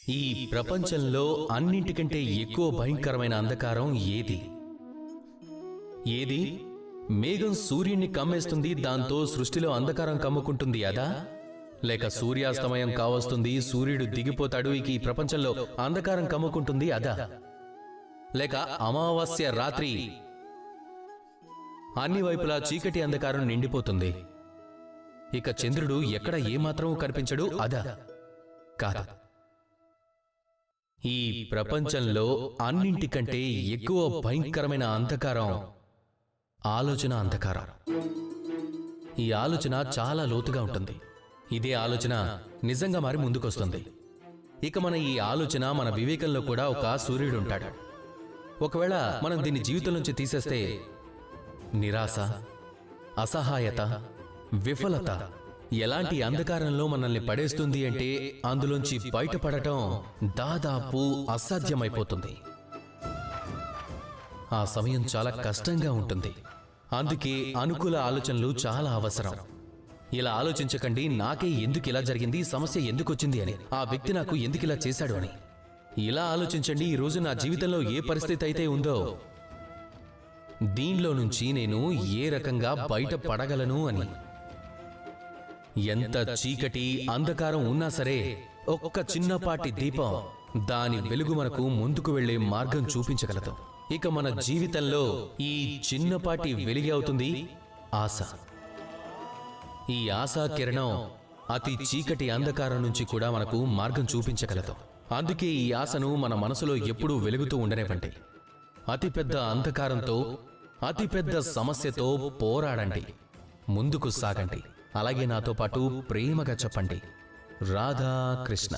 ఈ ప్రపంచంలో అన్నింటికంటే ఎక్కువ భయంకరమైన అంధకారం ఏది? ఏది? మేఘం సూర్యుడిని కమ్మేస్తుంది, దాంతో సృష్టిలో అంధకారం కమ్ముకుంటుంది అదా? లేక సూర్యాస్తమయం కావస్తుంది, సూర్యుడు దిగిపోతాడు, ఇక ఈ ప్రపంచంలో అంధకారం కమ్ముకుంటుంది అదా? లేక అమావాస్య రాత్రి అన్ని వైపులా చీకటి అంధకారం నిండిపోతుంది, ఇక చంద్రుడు ఎక్కడ ఏమాత్రం కనిపించడు అదా? కాదు. ఈ ప్రపంచంలో అన్నింటికంటే ఎక్కువ భయంకరమైన అంధకారం ఆలోచన అంధకారం. ఈ ఆలోచన చాలా లోతుగా ఉంటుంది. ఇదే ఆలోచన నిజంగా మారి ముందుకొస్తుంది. ఇక మన ఈ ఆలోచన, మన వివేకంలో కూడా ఒక సూర్యుడు ఉంటాడు. ఒకవేళ మనం దీన్ని జీవితం నుంచి తీసేస్తే నిరాశ, అసహాయత, విఫలత ఎలాంటి అంధకారంలో మనల్ని పడేస్తుంది అంటే అందులోంచి బయటపడటం దాదాపు అసాధ్యమైపోతుంది. ఆ సమయం చాలా కష్టంగా ఉంటుంది. అందుకే అనుకూల ఆలోచనలు చాలా అవసరం. ఇలా ఆలోచించకండి, నాకే ఎందుకు ఇలా జరిగింది, సమస్య ఎందుకు వచ్చింది అని, ఆ వ్యక్తి నాకు ఎందుకు ఇలా చేశాడు అని. ఇలా ఆలోచించండి, ఈరోజు నా జీవితంలో ఏ పరిస్థితి అయితే ఉందో దీనిలో నుంచి నేను ఏ రకంగా బయటపడగలను అని. ఎంత చీకటి అంధకారం ఉన్నా సరే ఒక్క చిన్నపాటి దీపం దాని వెలుగు మనకు ముందుకు వెళ్లే మార్గం చూపించగలదు. ఇక మన జీవితంలో ఈ చిన్నపాటి వెలుగే అవుతుంది ఆశ. ఈ ఆశా కిరణం అతి చీకటి అంధకారం నుంచి కూడా మనకు మార్గం చూపించగలదు. అందుకే ఈ ఆశను మన మనసులో ఎప్పుడూ వెలుగుతూ ఉండనివ్వండి. అతిపెద్ద అంధకారంతో, అతిపెద్ద సమస్యతో పోరాడండి, ముందుకు సాగండి. అలాగే నాతో పాటు ప్రేమగా చెప్పండి, రాధా కృష్ణ.